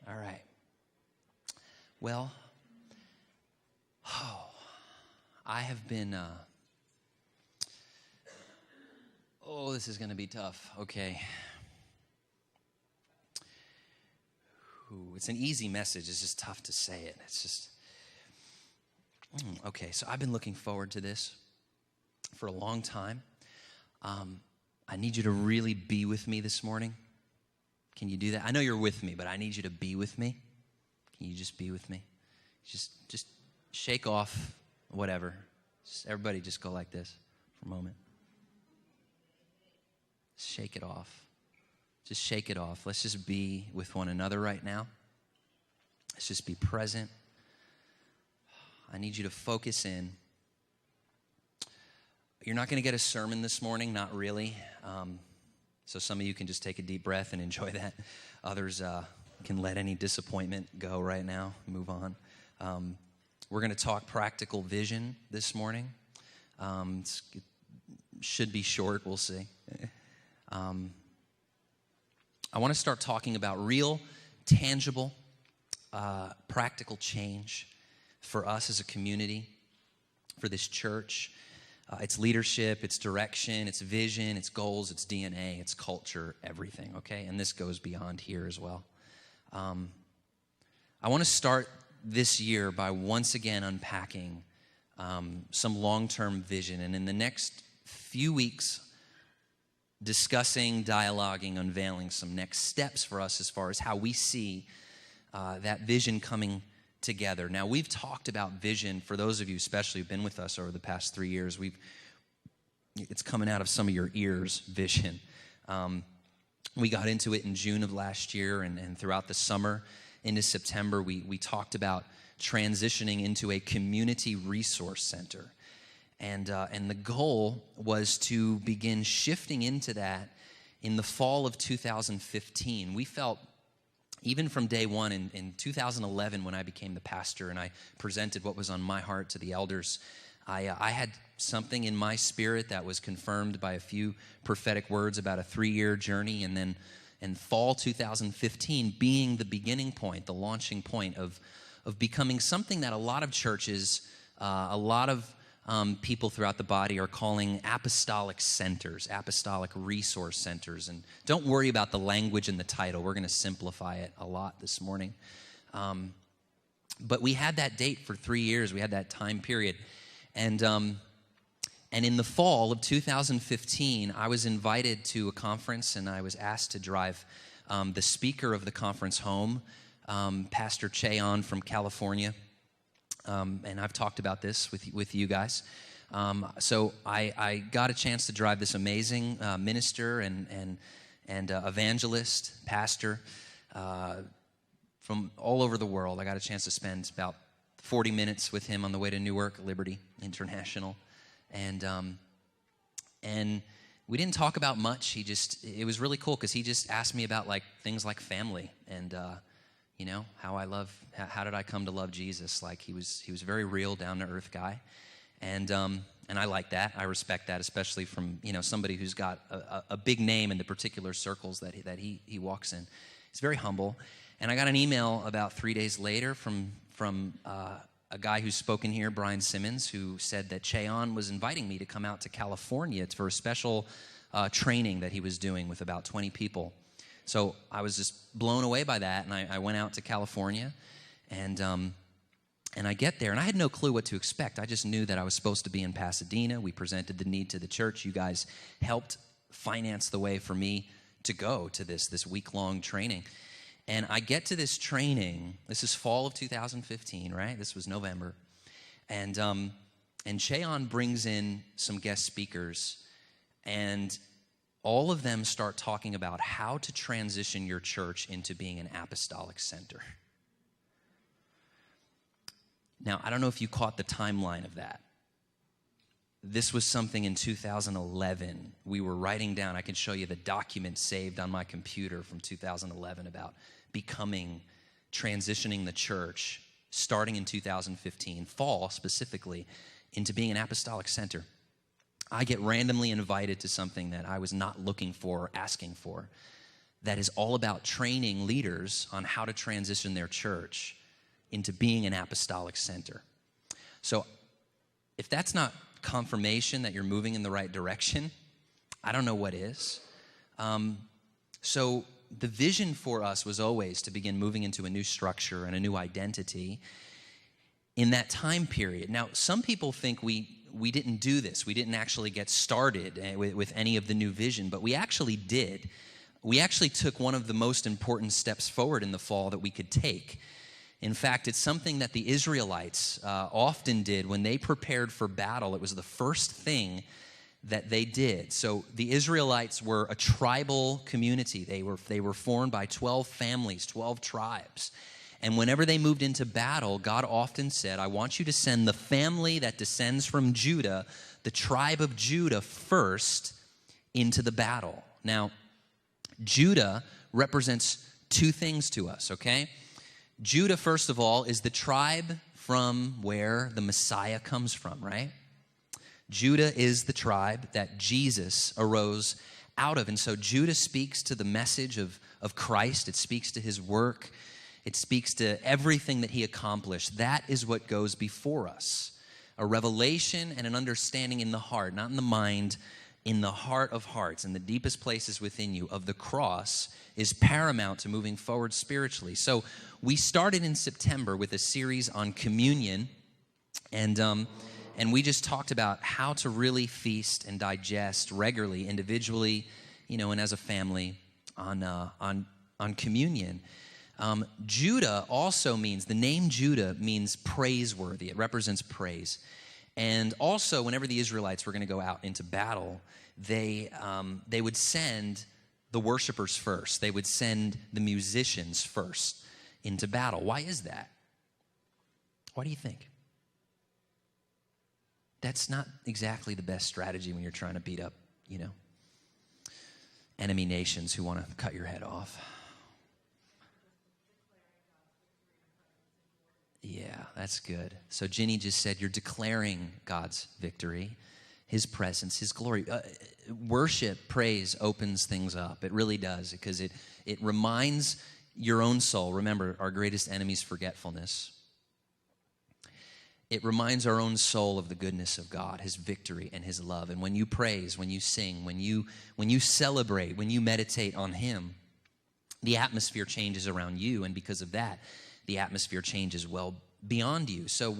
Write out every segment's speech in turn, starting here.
All right. Well, I have been, this is going to be tough. Okay. It's an easy message. It's just tough to say it. It's just, okay. So I've been looking forward to this for a long time. I need you to really be with me this morning. Can you do that? I know you're with me, but I need you to be with me. Can you just be with me? Just shake off whatever. Everybody just go like this for a moment. Shake it off. Just shake it off. Let's just be with one another right now. Let's just be present. I need you to focus in. You're not going to get a sermon this morning, not really. So some of you can just take a deep breath and enjoy that. Others can let any disappointment go right now, move on. We're going to talk practical vision this morning. It should be short, we'll see. I want to start talking about real, tangible, practical change for us as a community, for this church. Its leadership, its direction, its vision, its goals, its DNA, its culture, everything, okay? And this goes beyond here as well. I want to start this year by once again unpacking some long-term vision. And in the next few weeks, discussing, dialoguing, unveiling some next steps for us as far as how we see that vision coming together. Now, we've talked about vision for those of you especially who've been with us over the past 3 years. It's coming out of some of your ears, vision. We got into it in June of last year, and throughout the summer into September, we talked about transitioning into a community resource center. And the goal was to begin shifting into that in the fall of 2015. We felt, even from day one in 2011 when I became the pastor and I presented what was on my heart to the elders, I had something in my spirit that was confirmed by a few prophetic words about a 3-year journey, and then in fall 2015 being the beginning point, the launching point of becoming something that a lot of churches, a lot of people throughout the body are calling apostolic centers, apostolic resource centers. And don't worry about the language and the title. We're going to simplify it a lot this morning. But we had that date for 3 years. We had that time period. And in the fall of 2015, I was invited to a conference, and I was asked to drive the speaker of the conference home, Pastor Cheon from California. And I've talked about this with you guys. So I got a chance to drive this amazing minister and evangelist, pastor from all over the world. I got a chance to spend about 40 minutes with him on the way to Newark, Liberty International. And we didn't talk about much. It was really cool because he just asked me about things like family and how did I come to love Jesus? Like he was very real, down to earth guy. And I like that. I respect that, especially from, somebody who's got a big name in the particular circles that he walks in. He's very humble. And I got an email about 3 days later from a guy who's spoken here, Brian Simmons, who said that Cheon was inviting me to come out to California for a special training that he was doing with about 20 people. So I was just blown away by that, and I went out to California, and I get there, and I had no clue what to expect. I just knew that I was supposed to be in Pasadena. We presented the need to the church. You guys helped finance the way for me to go to this week-long training. And I get to this training. This is fall of 2015, right? This was November. And Cheon brings in some guest speakers, and all of them start talking about how to transition your church into being an apostolic center. Now, I don't know if you caught the timeline of that. This was something in 2011. We were writing down, I can show you the document saved on my computer from 2011 about transitioning the church, starting in 2015, fall specifically, into being an apostolic center. I get randomly invited to something that I was not looking for or asking for. that is all about training leaders on how to transition their church into being an apostolic center. So if that's not confirmation that you're moving in the right direction, I don't know what is. So the vision for us was always to begin moving into a new structure and a new identity in that time period. Now, some people think we didn't do this. We didn't actually get started with any of the new vision, but we actually did. We actually took one of the most important steps forward in the fall that we could take. In fact, it's something that the Israelites often did when they prepared for battle. It was the first thing that they did. So the Israelites were a tribal community. They were formed by 12 families, 12 tribes. And whenever they moved into battle, God often said, I want you to send the family that descends from Judah, the tribe of Judah first, into the battle. Now, Judah represents two things to us, okay? Judah, first of all, is the tribe from where the Messiah comes from, right? Judah is the tribe that Jesus arose out of. And so Judah speaks to the message of Christ. It speaks to his work. It speaks to everything that he accomplished. That is what goes before us. A revelation and an understanding in the heart, not in the mind, in the heart of hearts, in the deepest places within you of the cross is paramount to moving forward spiritually. So we started in September with a series on communion, and we just talked about how to really feast and digest regularly, individually, and as a family on communion. Judah also means, the name Judah means praiseworthy. It represents praise. And also, whenever the Israelites were going to go out into battle, they would send the worshipers first. They would send the musicians first into battle. Why is that? Why do you think? That's not exactly the best strategy when you're trying to beat up, enemy nations who want to cut your head off. Yeah, that's good. So Ginny just said you're declaring God's victory, his presence, his glory. Worship, praise opens things up. It really does, because it reminds your own soul. Remember, our greatest enemy is forgetfulness. It reminds our own soul of the goodness of God, his victory and his love. And when you praise, when you sing, when you celebrate, when you meditate on him, the atmosphere changes around you. And because of that, the atmosphere changes well beyond you. So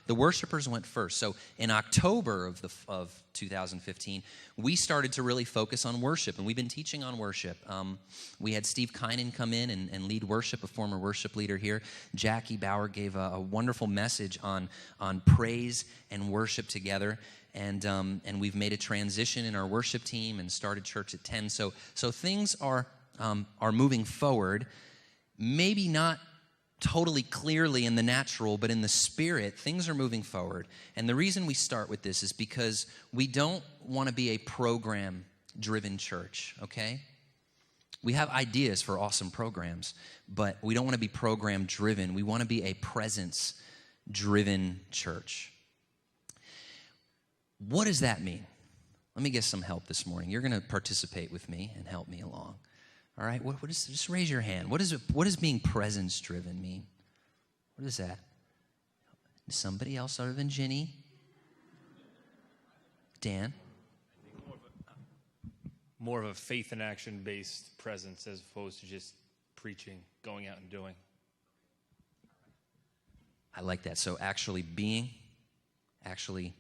the worshipers went first. So in October of 2015, we started to really focus on worship, and we've been teaching on worship. We had Steve Kynan come in and lead worship, a former worship leader here. Jackie Bauer gave a wonderful message on praise and worship together. And we've made a transition in our worship team and started church at 10. So things are moving forward, maybe not totally clearly in the natural, but in the spirit, things are moving forward. And the reason we start with this is because we don't want to be a program-driven church, okay? We have ideas for awesome programs, but we don't want to be program-driven. We want to be a presence-driven church. What does that mean? Let me get some help this morning. You're going to participate with me and help me along. All right, what is, just raise your hand. What does being presence-driven mean? What is that? Somebody else other than Ginny? Dan? More of a faith and action-based presence as opposed to just preaching, going out and doing. I like that. So actually being, actually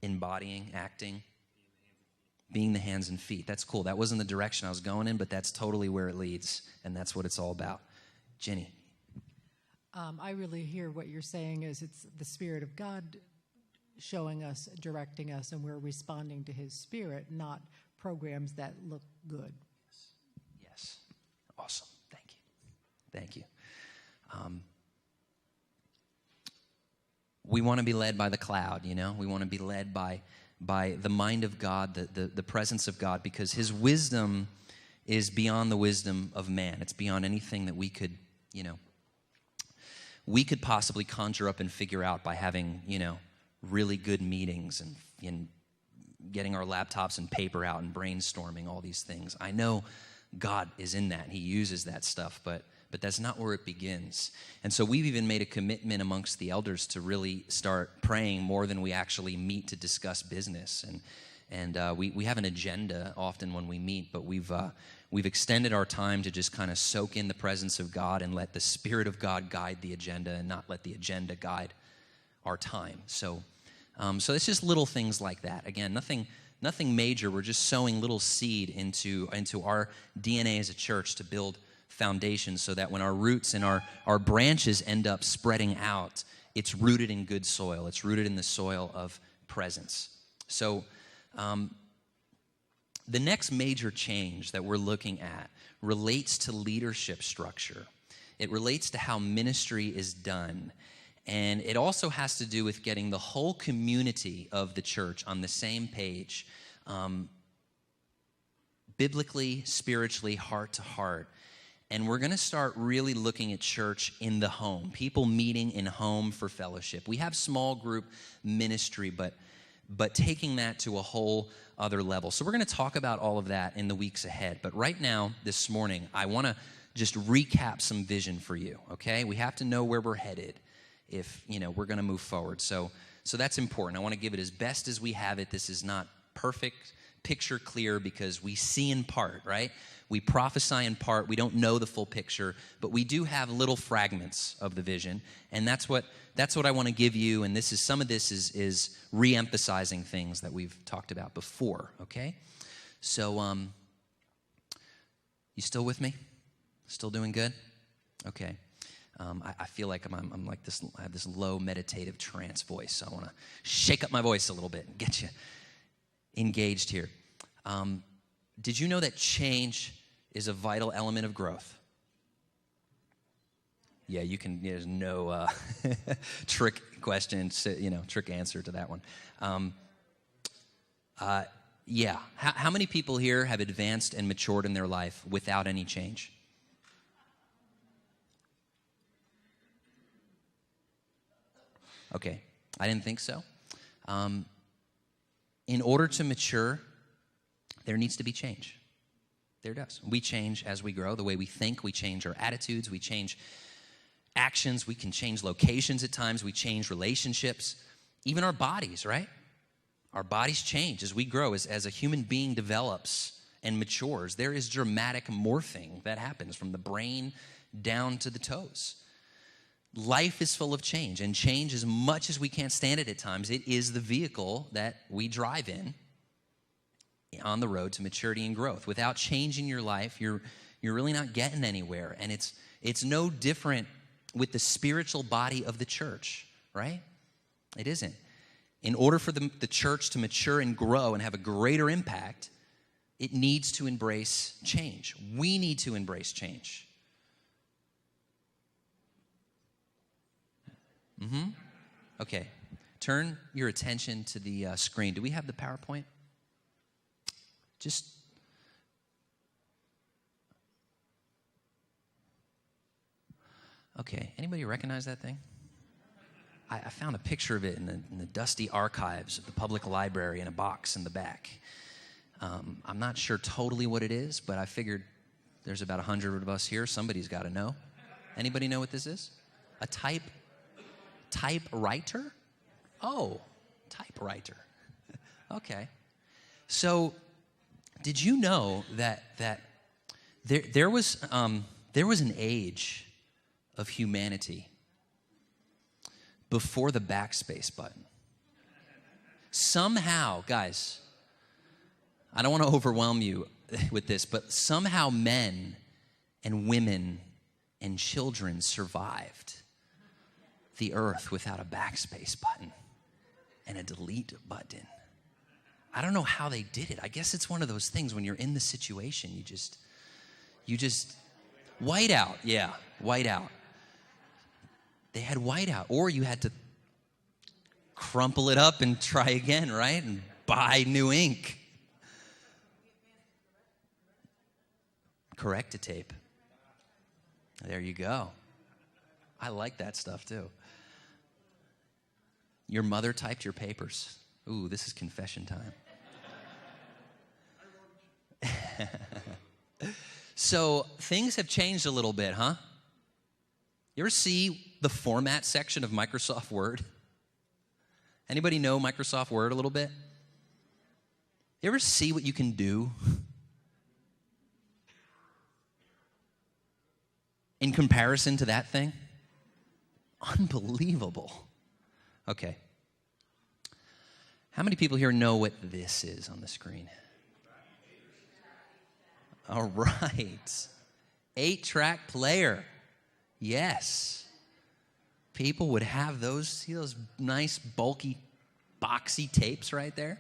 embodying, acting. Being the hands and feet. That's cool. That wasn't the direction I was going in, but that's totally where it leads, and that's what it's all about. Jenny. I really hear what you're saying is it's the Spirit of God showing us, directing us, and we're responding to his Spirit, not programs that look good. Yes. Awesome. Thank you. We want to be led by the cloud, We want to be led by the mind of God, the presence of God, because his wisdom is beyond the wisdom of man. It's beyond anything that we could possibly conjure up and figure out by having, really good meetings and getting our laptops and paper out and brainstorming all these things. I know God is in that, and he uses that stuff, but that's not where it begins. And so we've even made a commitment amongst the elders to really start praying more than we actually meet to discuss business. And we have an agenda often when we meet, but we've extended our time to just kind of soak in the presence of God and let the Spirit of God guide the agenda and not let the agenda guide our time. So it's just little things like that. Again, nothing major. We're just sowing little seed into our DNA as a church to build foundations so that when our roots and our branches end up spreading out, it's rooted in good soil. It's rooted in the soil of presence. So the next major change that we're looking at relates to leadership structure. It relates to how ministry is done. And it also has to do with getting the whole community of the church on the same page, biblically, spiritually, heart to heart. And we're going to start really looking at church in the home, people meeting in home for fellowship. We have small group ministry, but taking that to a whole other level. So we're going to talk about all of that in the weeks ahead. But right now, this morning, I want to just recap some vision for you, okay? We have to know where we're headed if, we're going to move forward. So that's important. I want to give it as best as we have it. This is not perfect, picture clear, because we see in part, right? We prophesy in part. We don't know the full picture, but we do have little fragments of the vision, and that's what I want to give you. And some of this is re-emphasizing things that we've talked about before. Okay, so you still with me? Still doing good? Okay. I feel like I'm like this. I have this low meditative trance voice, so I want to shake up my voice a little bit and get you engaged here. Did you know that change is a vital element of growth? Yeah, you can. There's no trick question, trick answer to that one. Yeah. How many people here have advanced and matured in their life without any change? Okay, I didn't think so. In order to mature, there needs to be change. There does. We change as we grow. The way we think, we change our attitudes, we change actions, we can change locations at times, we change relationships, even our bodies, right? Our bodies change as we grow. As a human being develops and matures, there is dramatic morphing that happens from the brain down to the toes. Life is full of change, and change, as much as we can't stand it at times, it is the vehicle that we drive in on the road to maturity and growth. Without change in your life, you're really not getting anywhere. And it's no different with the spiritual body of the church, right? It isn't. In order for the church to mature and grow and have a greater impact, it needs to embrace change. We need to embrace change. Okay. Turn your attention to the screen. Do we have the PowerPoint? Okay. Anybody recognize that thing? I found a picture of it in the dusty archives of the public library in a box in the back. I'm not sure totally what it is, but I figured there's about 100 of us here. Somebody's got to know. Anybody know what this is? A typewriter? Oh, typewriter. Okay. So, did you know that there was an age of humanity before the backspace button? Somehow, guys, I don't want to overwhelm you with this, but somehow men and women and children survived the earth without a backspace button and a delete button. I don't know how they did it. I guess it's one of those things when you're in the situation, you just white out. Yeah, white out. They had white out, or you had to crumple it up and try again, right? And buy new ink. Correct-to-tape. There you go. I like that stuff too. Your mother typed your papers. Ooh, this is confession time. So things have changed a little bit, huh? You ever see the format section of Microsoft Word? Anybody know Microsoft Word a little bit? You ever see what you can do in comparison to that thing? Unbelievable. Okay. How many people here know what this is on the screen? All right. 8-track player. Yes. People would have those, see those nice, bulky, boxy tapes right there?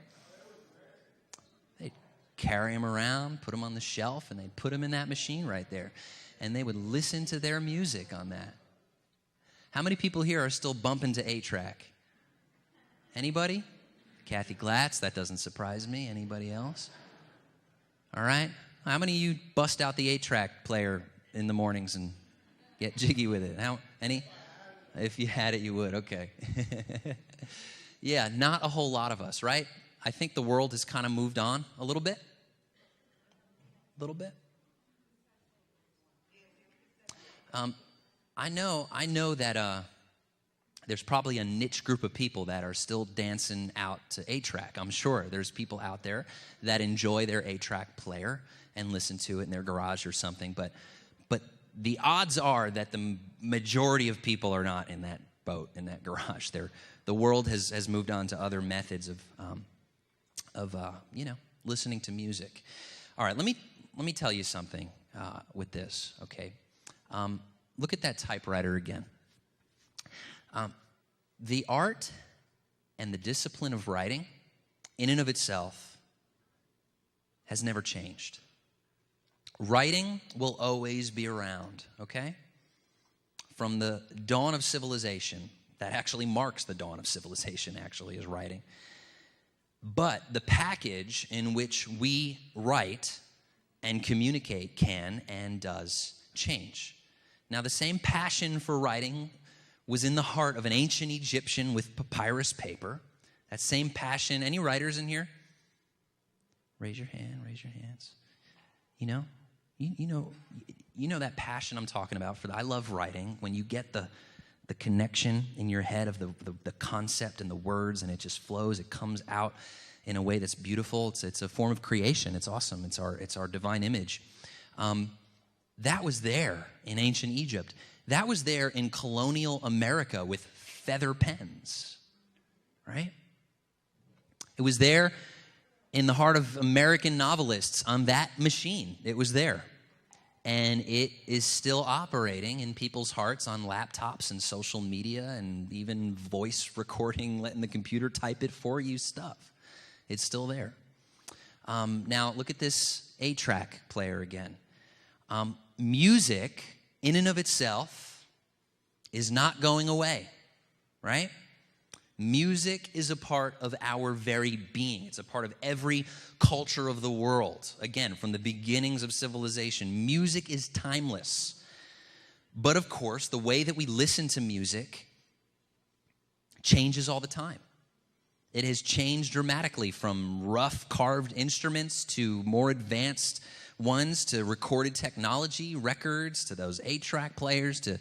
They'd carry them around, put them on the shelf, and they'd put them in that machine right there. And they would listen to their music on that. How many people here are still bumping to 8-track? Anybody? Kathy Glatz, that doesn't surprise me. Anybody else? All right. How many of you bust out the 8-track player in the mornings and get jiggy with it? Any? If you had it, you would. Okay. Yeah, not a whole lot of us, right? I think the world has kind of moved on a little bit. A little bit. I know that there's probably a niche group of people that are still dancing out to 8-track. I'm sure there's people out there that enjoy their 8-track player and listen to it in their garage or something. But the odds are that the majority of people are not in that boat, in that garage. The world has moved on to other methods of listening to music. All right, let me tell you something with this. Okay, look at that typewriter again. The art and the discipline of writing, in and of itself, has never changed. Writing will always be around, okay? From the dawn of civilization, that actually marks the dawn of civilization, actually, is writing. But the package in which we write and communicate can and does change. Now, the same passion for writing was in the heart of an ancient Egyptian with papyrus paper. That same passion. Any writers in here? Raise your hand, raise your hands. You know that passion I'm talking about. I love writing. When you get the connection in your head of the concept and the words, and it just flows, it comes out in a way that's beautiful. It's a form of creation. It's awesome. It's our divine image. That was there in ancient Egypt. That was there in colonial America with feather pens, right? It was there in the heart of American novelists on that machine. It was there. And it is still operating in people's hearts on laptops and social media and even voice recording, letting the computer type it for you stuff. It's still there. Now, look at this 8-track player again. Music, in and of itself, is not going away, right? Music is a part of our very being. It's a part of every culture of the world. Again, from the beginnings of civilization, music is timeless. But of course, the way that we listen to music changes all the time. It has changed dramatically from rough carved instruments to more advanced ones, to recorded technology, records, to those 8-track players, to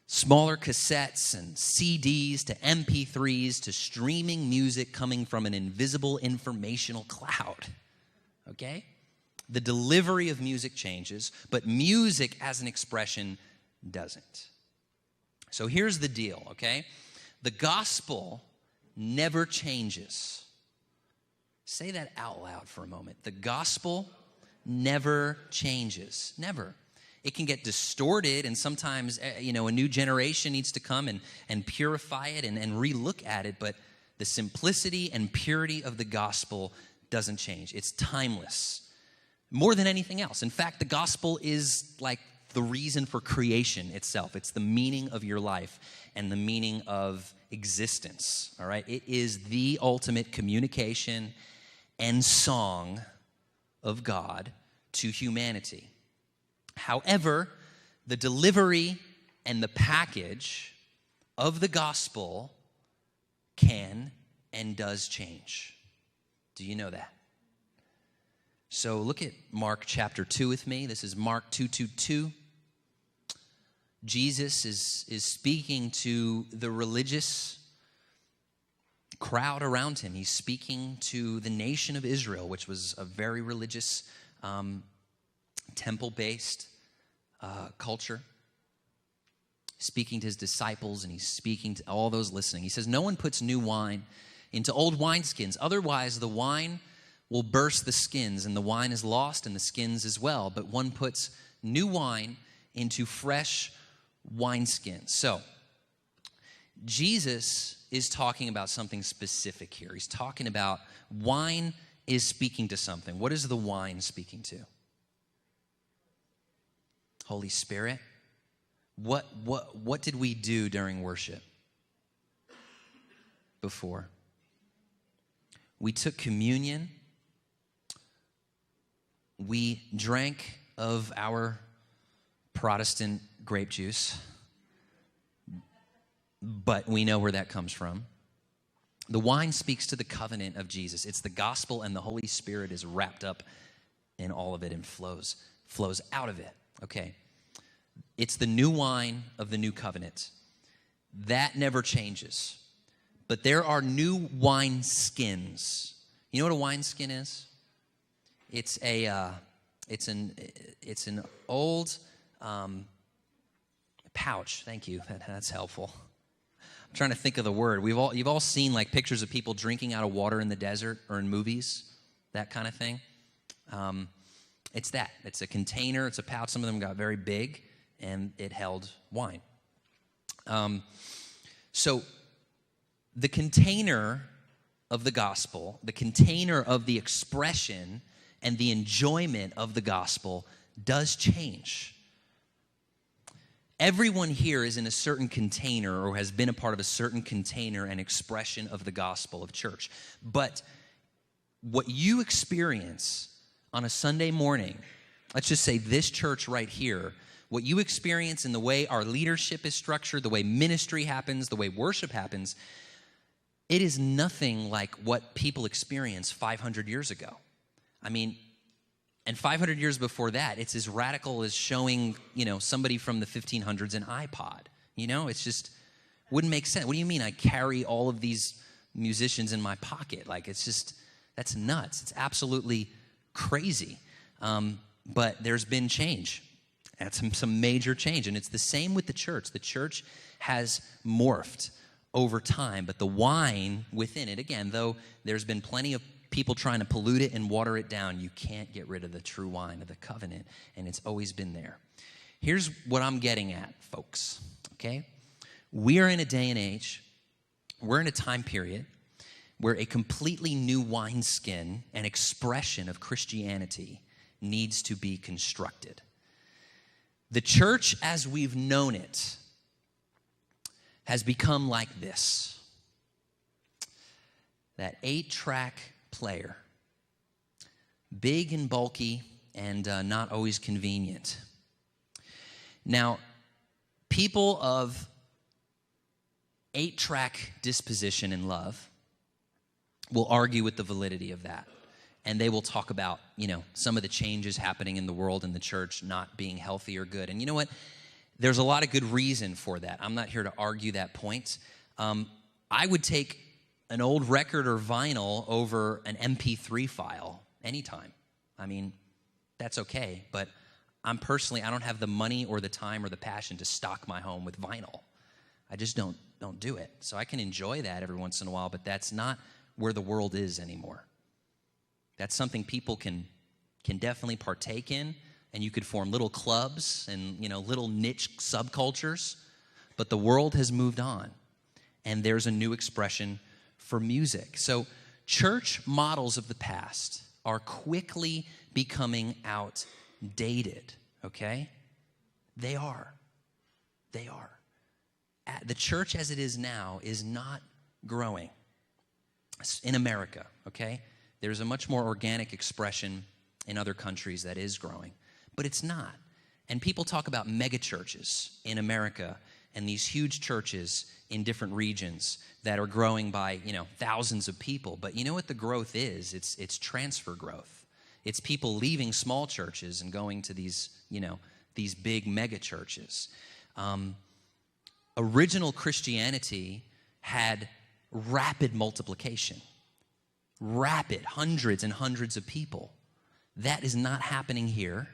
smaller cassettes and CDs, to MP3s, to streaming music coming from an invisible informational cloud. Okay? The delivery of music changes, but music as an expression doesn't. So here's the deal, okay? The gospel never changes. Say that out loud for a moment. The gospel never changes. Never. It can get distorted, and sometimes, a new generation needs to come and purify it and re-look at it, but the simplicity and purity of the gospel doesn't change. It's timeless. More than anything else. In fact, the gospel is like the reason for creation itself. It's the meaning of your life and the meaning of existence, all right? It is the ultimate communication and song of God to humanity. However, the delivery and the package of the gospel can and does change. Do you know that? So look at Mark chapter 2 with me. This is Mark 2:22. Jesus is speaking to the religious crowd around him. He's speaking to the nation of Israel, which was a very religious, temple-based culture. Speaking to his disciples, and he's speaking to all those listening. He says, "No one puts new wine into old wineskins. Otherwise, the wine will burst the skins, and the wine is lost, and the skins as well. But one puts new wine into fresh wineskins." So, Jesus is talking about something specific here. He's talking about wine is speaking to something. What is the wine speaking to? Holy Spirit. What did we do during worship before? We took communion. We drank of our Protestant grape juice, but we know where that comes from. The wine speaks to the covenant of Jesus. It's the gospel, and the Holy Spirit is wrapped up in all of it and flows out of it. Okay. It's the new wine of the new covenant. That never changes. But there are new wine skins. You know what a wine skin is? It's an old pouch. Thank you. That's helpful. I'm trying to think of the word. You've all seen like pictures of people drinking out of water in the desert or in movies, that kind of thing. It's that. It's a container. It's a pouch. Some of them got very big, and it held wine. So the container of the gospel, the container of the expression and the enjoyment of the gospel does change. Everyone here is in a certain container or has been a part of a certain container and expression of the gospel of church. But what you experience on a Sunday morning, let's just say this church right here, what you experience in the way our leadership is structured, the way ministry happens, the way worship happens, it is nothing like what people experienced 500 years ago. I mean, and 500 years before that, it's as radical as showing, somebody from the 1500s an iPod. It's just, wouldn't make sense. What do you mean I carry all of these musicians in my pocket? Like, it's just, that's nuts. It's absolutely crazy. But there's been change. That's some major change. And it's the same with the church. The church has morphed over time. But the wine within it, again, though there's been plenty of people trying to pollute it and water it down, you can't get rid of the true wine of the covenant, and it's always been there. Here's what I'm getting at, folks, okay? We are in a day and age, we're in a time period where a completely new wineskin and expression of Christianity needs to be constructed. The church as we've known it has become like this. That 8-track player, big and bulky and not always convenient. Now, people of 8-track disposition and love will argue with the validity of that. And they will talk about, some of the changes happening in the world and the church not being healthy or good. And you know what? There's a lot of good reason for that. I'm not here to argue that point. I would take an old record or vinyl over an MP3 file anytime. I mean, that's okay, but I don't have the money or the time or the passion to stock my home with vinyl. I just don't do it. So I can enjoy that every once in a while, but that's not where the world is anymore. That's something people can definitely partake in, and you could form little clubs and, little niche subcultures, but the world has moved on, and there's a new expression for music. So church models of the past are quickly becoming outdated, okay? They are. The church as it is now is not growing in America, okay? There's a much more organic expression in other countries that is growing, but it's not. And people talk about mega churches in America and these huge churches in different regions that are growing by, thousands of people. But you know what the growth is? It's transfer growth. It's people leaving small churches and going to these, these big mega churches. Original Christianity had rapid multiplication, rapid, hundreds and hundreds of people. That is not happening here,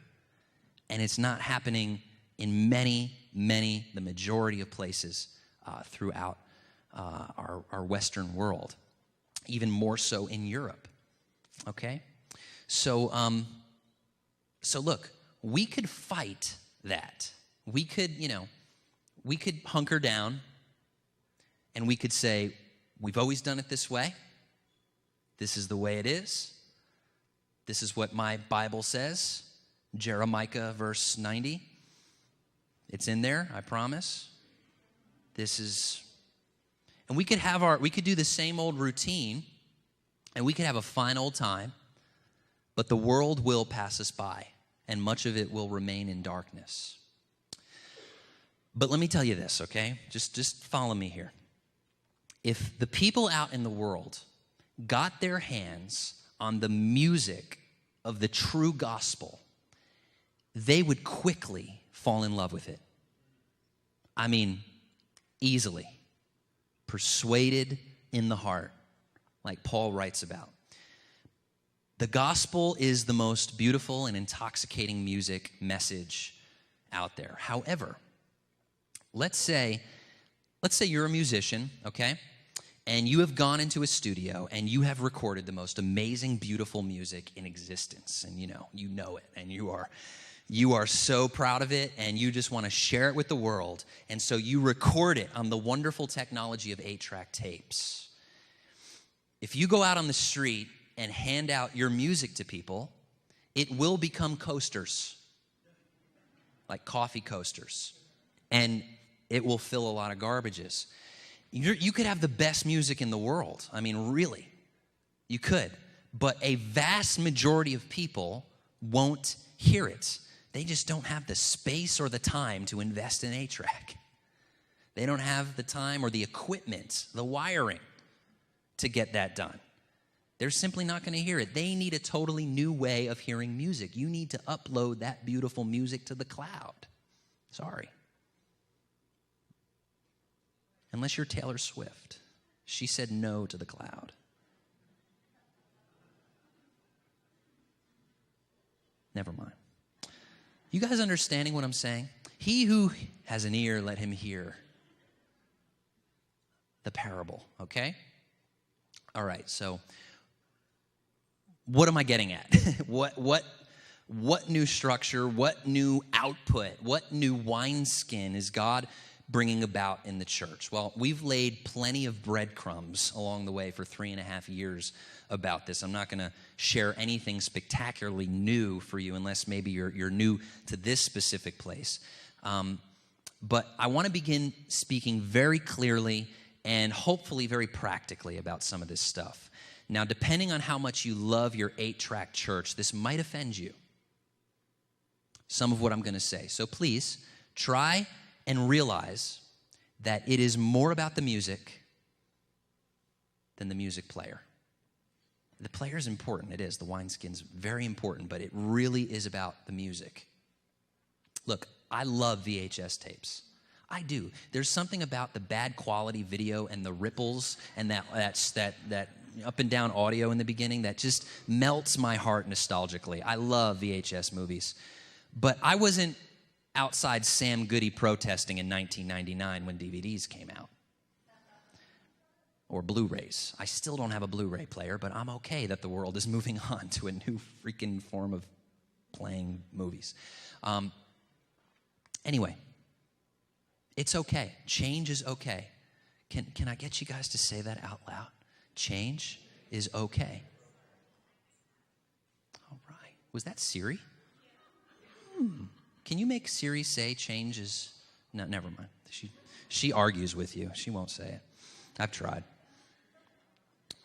and it's not happening in many, the majority of places throughout our Western world, even more so in Europe, okay? So look, we could fight that. We could hunker down, and we could say, we've always done it this way. This is the way it is. This is what my Bible says. Jeremiah verse 90. It's in there, I promise. And we could do the same old routine, and we could have a fine old time, but the world will pass us by, and much of it will remain in darkness. But let me tell you this, okay? Just follow me here. If the people out in the world got their hands on the music of the true gospel, they would quickly fall in love with it. I mean, easily. Persuaded in the heart, like Paul writes about. The gospel is the most beautiful and intoxicating music message out there. However, let's say you're a musician, okay? And you have gone into a studio and you have recorded the most amazing, beautiful music in existence. And you know it, and you are so proud of it, and you just want to share it with the world. And so you record it on the wonderful technology of 8-track tapes. If you go out on the street and hand out your music to people, it will become coasters, like coffee coasters. And it will fill a lot of garbages. You could have the best music in the world. I mean, really, you could. But a vast majority of people won't hear it. They just don't have the space or the time to invest in 8-track. They don't have the time or the equipment, the wiring to get that done. They're simply not going to hear it. They need a totally new way of hearing music. You need to upload that beautiful music to the cloud. Sorry. Unless you're Taylor Swift. She said no to the cloud. Never mind. You guys understanding what I'm saying? He who has an ear, let him hear the parable, okay? All right, so what am I getting at? What new structure, what new output, what new wineskin is God bringing about in the church? Well, we've laid plenty of breadcrumbs along the way for 3.5 years about this. I'm not going to share anything spectacularly new for you unless maybe you're new to this specific place. But I want to begin speaking very clearly and hopefully very practically about some of this stuff. Now, depending on how much you love your 8-track church, this might offend you, some of what I'm going to say. So please try and realize that it is more about the music than the music player. The player is important, it is. The wineskin's very important, but it really is about the music. Look, I love VHS tapes. I do. There's something about the bad quality video and the ripples and that up and down audio in the beginning that just melts my heart nostalgically. I love VHS movies. But I wasn't outside Sam Goody protesting in 1999 when DVDs came out. Or Blu-rays. I still don't have a Blu-ray player, but I'm okay that the world is moving on to a new freaking form of playing movies. Anyway, it's okay. Change is okay. Can I get you guys to say that out loud? Change is okay. All right. Was that Siri? Can you make Siri say change is... No, never mind. She argues with you. She won't say it. I've tried.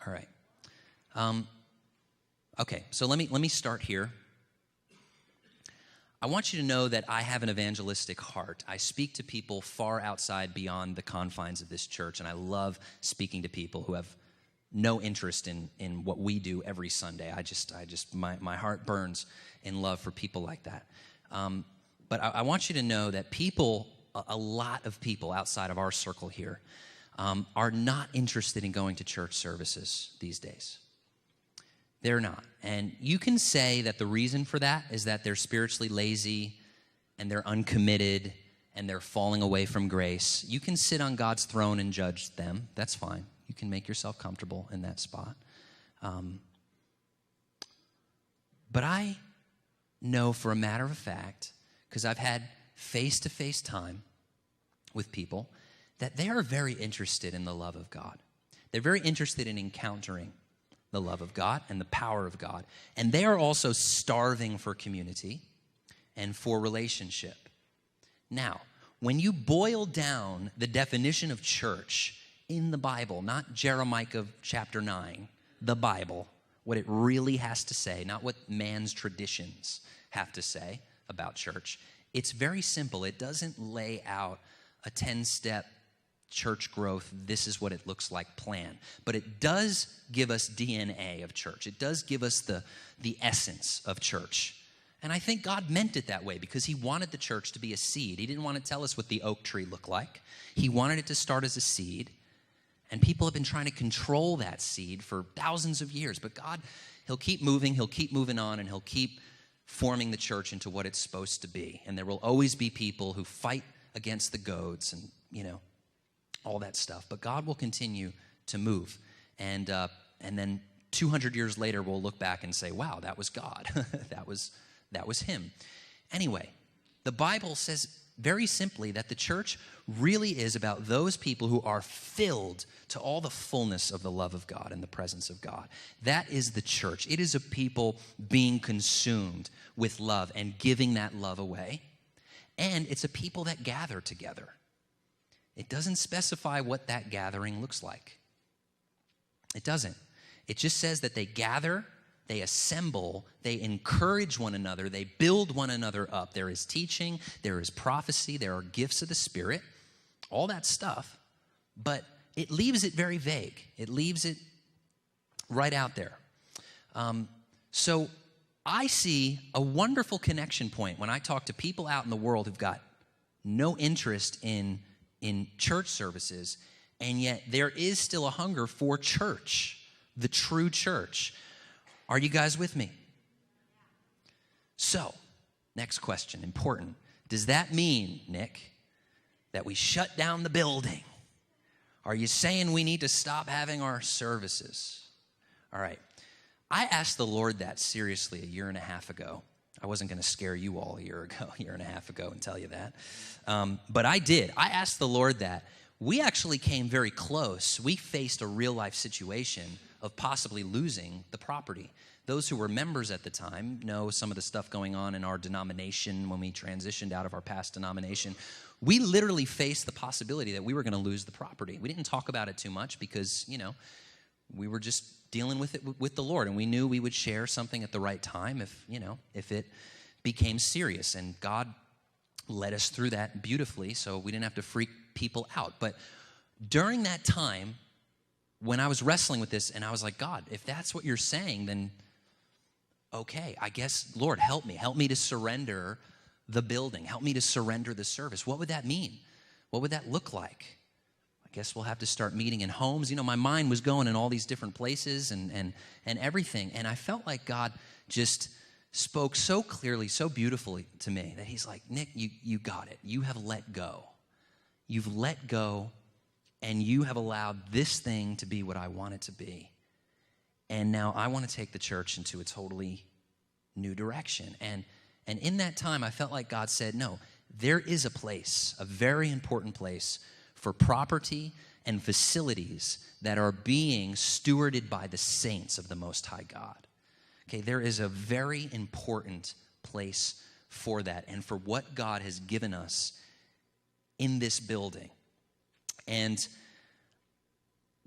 All right. Okay, so let me start here. I want you to know that I have an evangelistic heart. I speak to people far outside, beyond the confines of this church, and I love speaking to people who have no interest in what we do every Sunday. My heart burns in love for people like that. But I want you to know that a lot of people outside of our circle here, are not interested in going to church services these days. They're not. And you can say that the reason for that is that they're spiritually lazy and they're uncommitted and they're falling away from grace. You can sit on God's throne and judge them. That's fine. You can make yourself comfortable in that spot. But I know for a matter of fact, because I've had face-to-face time with people, that they are very interested in the love of God. They're very interested in encountering the love of God and the power of God. And they are also starving for community and for relationship. Now, when you boil down the definition of church in the Bible, not Jeremiah chapter 9, the Bible, what it really has to say, not what man's traditions have to say about church, it's very simple. It doesn't lay out a 10-step church growth, this is what it looks like plan. But it does give us DNA of church. It does give us the essence of church. And I think God meant it that way because he wanted the church to be a seed. He didn't want to tell us what the oak tree looked like. He wanted it to start as a seed. And people have been trying to control that seed for thousands of years. But God, he'll keep moving on, and he'll keep forming the church into what it's supposed to be. And there will always be people who fight against the goads and, all that stuff. But God will continue to move. And then 200 years later, we'll look back and say, wow, that was God. that was him. Anyway, the Bible says very simply that the church really is about those people who are filled to all the fullness of the love of God and the presence of God. That is the church. It is a people being consumed with love and giving that love away. And it's a people that gather together. It doesn't specify what that gathering looks like. It doesn't. It just says that they gather, they assemble, they encourage one another, they build one another up. There is teaching, there is prophecy, there are gifts of the Spirit, all that stuff. But it leaves it very vague. It leaves it right out there. So I see a wonderful connection point when I talk to people out in the world who've got no interest in church services, and yet there is still a hunger for church, the true church. Are you guys with me? So, next question, important. Does that mean, Nick, that we shut down the building? Are you saying we need to stop having our services? All right. I asked the Lord that seriously a year and a half ago. I wasn't going to scare you all a year and a half ago and tell you that. But I did. I asked the Lord that. We actually came very close. We faced a real life situation of possibly losing the property. Those who were members at the time know some of the stuff going on in our denomination when we transitioned out of our past denomination. We literally faced the possibility that we were going to lose the property. We didn't talk about it too much because, we were just dealing with it with the Lord, and we knew we would share something at the right time if it became serious. And God led us through that beautifully, so we didn't have to freak people out. But during that time, when I was wrestling with this, and I was like, God, if that's what you're saying, then okay, I guess, Lord, help me to surrender the building, help me to surrender the service. What would that mean? What would that look like? I guess we'll have to start meeting in homes. My mind was going in all these different places and everything. And I felt like God just spoke so clearly, so beautifully to me that he's like, Nick, you got it. You have let go. You've let go, and you have allowed this thing to be what I want it to be. And now I want to take the church into a totally new direction. And in that time, I felt like God said, no, there is a place, a very important place for property and facilities that are being stewarded by the saints of the Most High God. Okay, there is a very important place for that and for what God has given us in this building. And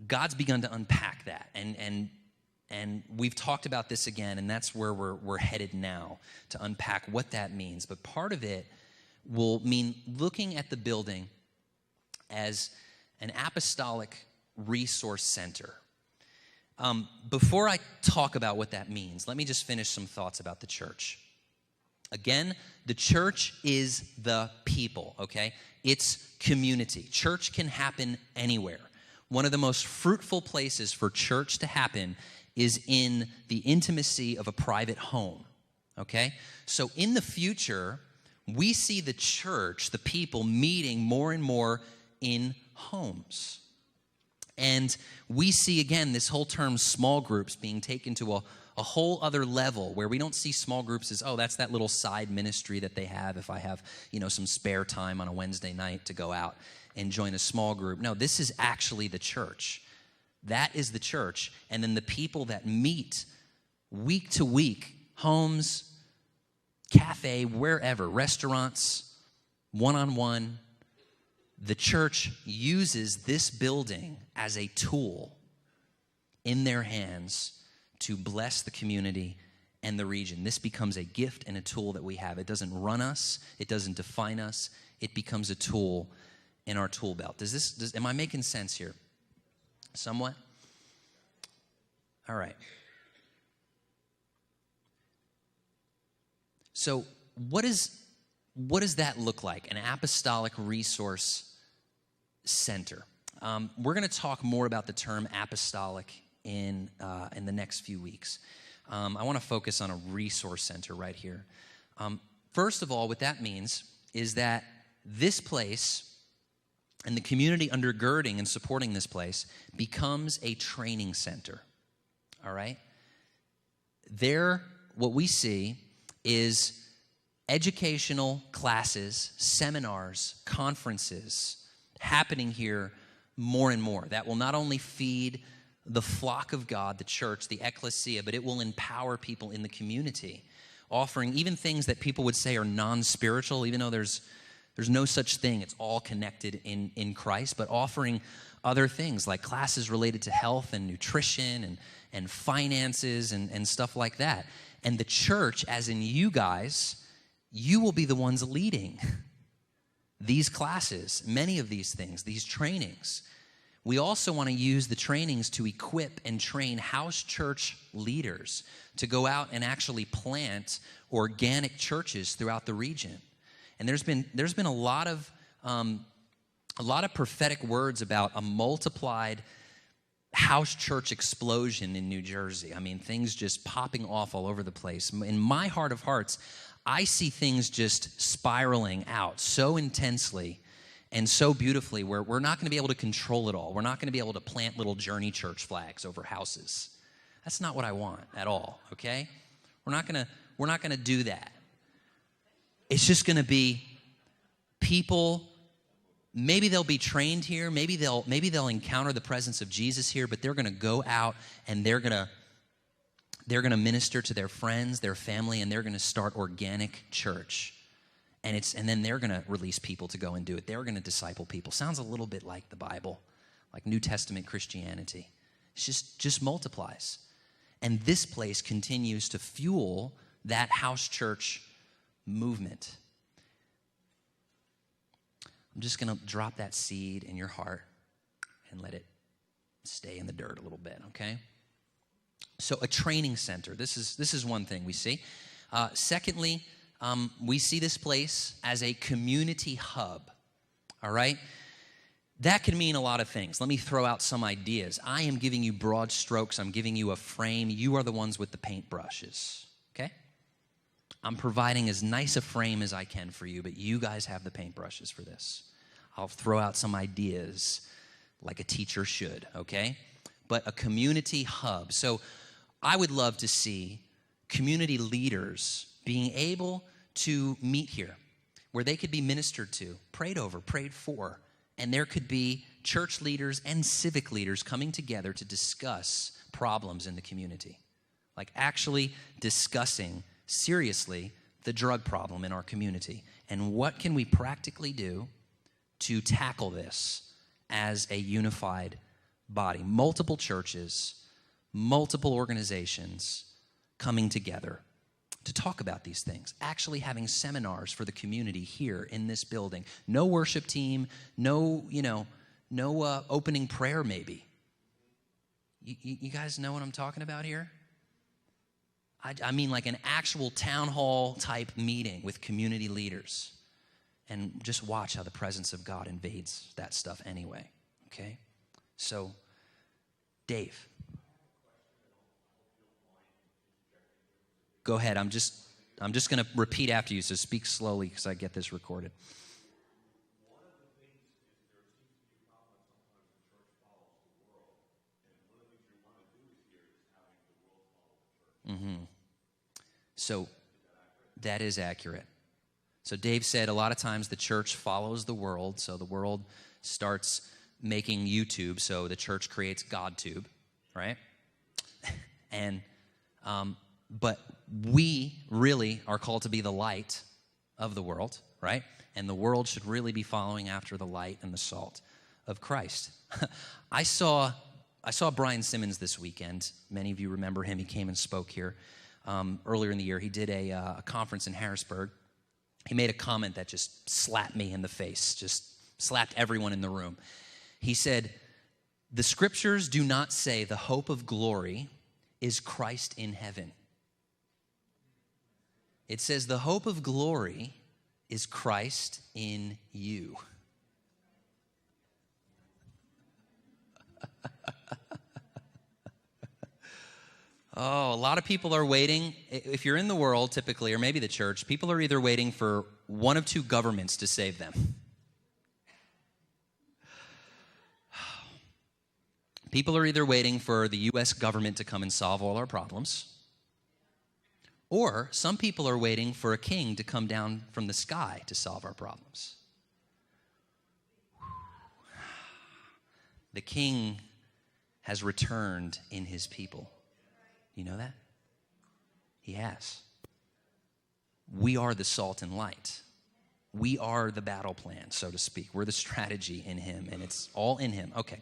God's begun to unpack that. And we've talked about this again, and that's where we're headed now, to unpack what that means. But part of it will mean looking at the building as an apostolic resource center. Before I talk about what that means, let me just finish some thoughts about the church. Again, the church is the people, okay? It's community. Church can happen anywhere. One of the most fruitful places for church to happen is in the intimacy of a private home, okay? So in the future, we see the church, the people, meeting more and more in homes. And we see, again, this whole term small groups being taken to a whole other level where we don't see small groups as, oh, that's that little side ministry that they have if I have, some spare time on a Wednesday night to go out and join a small group. No, this is actually the church. That is the church. And then the people that meet week to week, homes, cafe, wherever, restaurants, one-on-one, the church uses this building as a tool in their hands to bless the community and the region. This becomes a gift and a tool that we have. It doesn't run us. It doesn't define us. It becomes a tool in our tool belt. Am I making sense here? Somewhat? All right. So what does that look like? An apostolic resource center. We're going to talk more about the term apostolic in the next few weeks. I want to focus on a resource center right here. First of all, what that means is that this place and the community undergirding and supporting this place becomes a training center. All right? There, what we see is educational classes, seminars, conferences happening here more and more. That will not only feed the flock of God, the church, the ecclesia, but it will empower people in the community, offering even things that people would say are non-spiritual, even though there's no such thing. It's all connected in Christ, but offering other things like classes related to health and nutrition and finances and stuff like that. And the church, as in you guys, you will be the ones leading these classes, many of these things, these trainings. We also want to use the trainings to equip and train house church leaders to go out and actually plant organic churches throughout the region. And there's been a lot of prophetic words about a multiplied house church explosion in New Jersey. I mean, things just popping off all over the place. In my heart of hearts, I see things just spiraling out so intensely and so beautifully where we're not going to be able to control it all. We're not going to be able to plant little Journey Church flags over houses. That's not what I want at all, okay? We're not going to do that. It's just going to be people. Maybe they'll be trained here. Maybe they'll encounter the presence of Jesus here, but they're going to go out and they're going to minister to their friends, their family, and they're going to start organic church. And then they're going to release people to go and do it. They're going to disciple people. Sounds a little bit like the Bible, like New Testament Christianity. It just multiplies. And this place continues to fuel that house church movement. I'm just going to drop that seed in your heart and let it stay in the dirt a little bit, okay? So a training center. This is one thing we see. Secondly, we see this place as a community hub, all right? That can mean a lot of things. Let me throw out some ideas. I am giving you broad strokes. I'm giving you a frame. You are the ones with the paintbrushes, okay? I'm providing as nice a frame as I can for you, but you guys have the paintbrushes for this. I'll throw out some ideas like a teacher should, okay? But a community hub. So I would love to see community leaders being able to meet here where they could be ministered to, prayed over, prayed for, and there could be church leaders and civic leaders coming together to discuss problems in the community, like actually discussing seriously the drug problem in our community and what can we practically do to tackle this as a unified body. Multiple churches, multiple organizations coming together to talk about these things, actually having seminars for the community here in this building. No worship team, no opening prayer maybe. You guys know what I'm talking about here? I mean like an actual town hall type meeting with community leaders. And just watch how the presence of God invades that stuff anyway, okay? So, Dave. Go ahead. I'm just going to repeat after you, so speak slowly because I get this recorded. Mm-hmm. So that is accurate. So Dave said a lot of times the church follows the world, so the world starts making YouTube, so the church creates GodTube, right? And but we really are called to be the light of the world, right? And the world should really be following after the light and the salt of Christ. I saw Brian Simmons this weekend. Many of you remember him. He came and spoke here earlier in the year. He did a conference in Harrisburg. He made a comment that just slapped me in the face, just slapped everyone in the room. He said, "The scriptures do not say the hope of glory is Christ in heaven. It says the hope of glory is Christ in you." Oh, a lot of people are waiting. If you're in the world, typically, or maybe the church, people are either waiting for one of two governments to save them. People are either waiting for the U.S. government to come and solve all our problems, or some people are waiting for a king to come down from the sky to solve our problems. The king has returned in his people. You know that? He has. We are the salt and light. We are the battle plan, so to speak. We're the strategy in him, and it's all in him. Okay.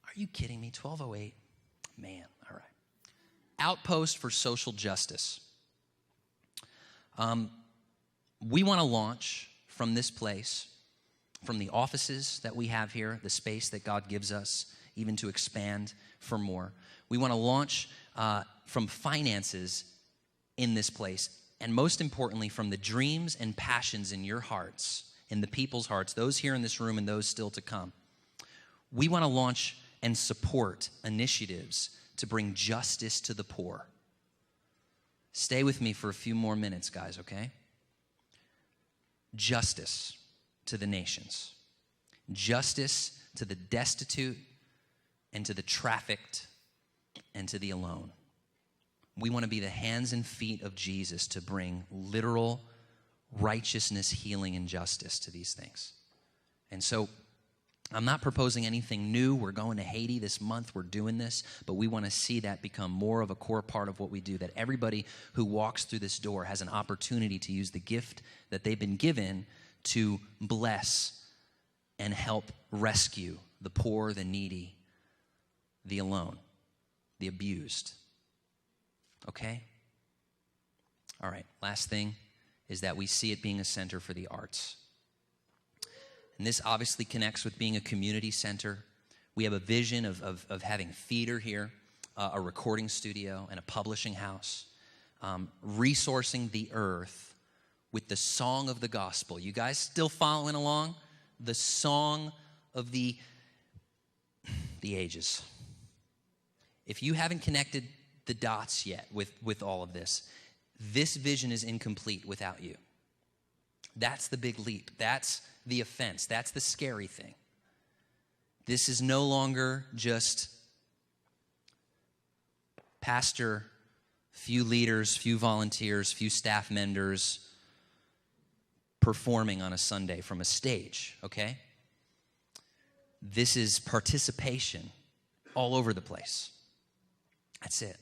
Are you kidding me? 12:08? Man, all right. Outpost for Social Justice. We want to launch from this place, from the offices that we have here, the space that God gives us, even to expand for more. We want to launch from finances in this place, and most importantly, from the dreams and passions in your hearts, in the people's hearts, those here in this room and those still to come. We want to launch and support initiatives to bring justice to the poor. Stay with me for a few more minutes, guys, okay? Justice to the nations. Justice to the destitute and to the trafficked and to the alone. We want to be the hands and feet of Jesus to bring literal righteousness, healing, and justice to these things. And so I'm not proposing anything new. We're going to Haiti this month. We're doing this, but we want to see that become more of a core part of what we do, that everybody who walks through this door has an opportunity to use the gift that they've been given to bless and help rescue the poor, the needy, the alone, the abused. Okay? All right, last thing is that we see it being a center for the arts. And this obviously connects with being a community center. We have a vision of having theater here, a recording studio, and a publishing house, resourcing the earth with the song of the gospel. You guys still following along? The song of the ages. If you haven't connected the dots yet with all of this, this vision is incomplete without you. That's the big leap. That's the offense. That's the scary thing. This is no longer just pastor, few leaders, few volunteers, few staff members performing on a Sunday from a stage, okay? This is participation all over the place. That's it.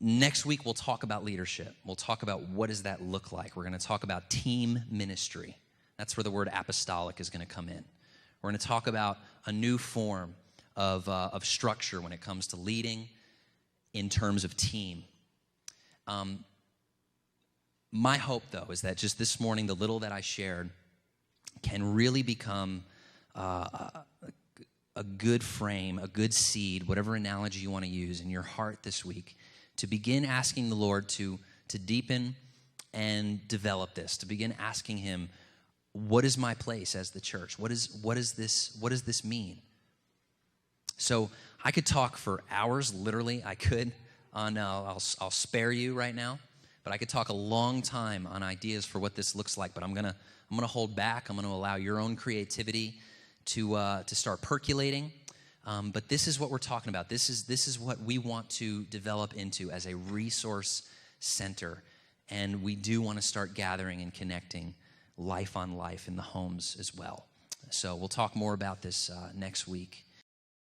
Next week, we'll talk about leadership. We'll talk about what does that look like. We're going to talk about team ministry. That's where the word apostolic is going to come in. We're going to talk about a new form of structure when it comes to leading in terms of team. My hope, though, is that just this morning, the little that I shared can really become a a good frame, a good seed, whatever analogy you want to use in your heart this week, to begin asking the Lord to deepen and develop this, to begin asking him, what is my place as the church? What does this mean? So I could talk for hours, literally, I could. I'll spare you right now, but I could talk a long time on ideas for what this looks like, but I'm gonna hold back. I'm gonna allow your own creativity to start percolating. But this is what we're talking about. This is what we want to develop into as a resource center. And we do want to start gathering and connecting life on life in the homes as well. So we'll talk more about this next week.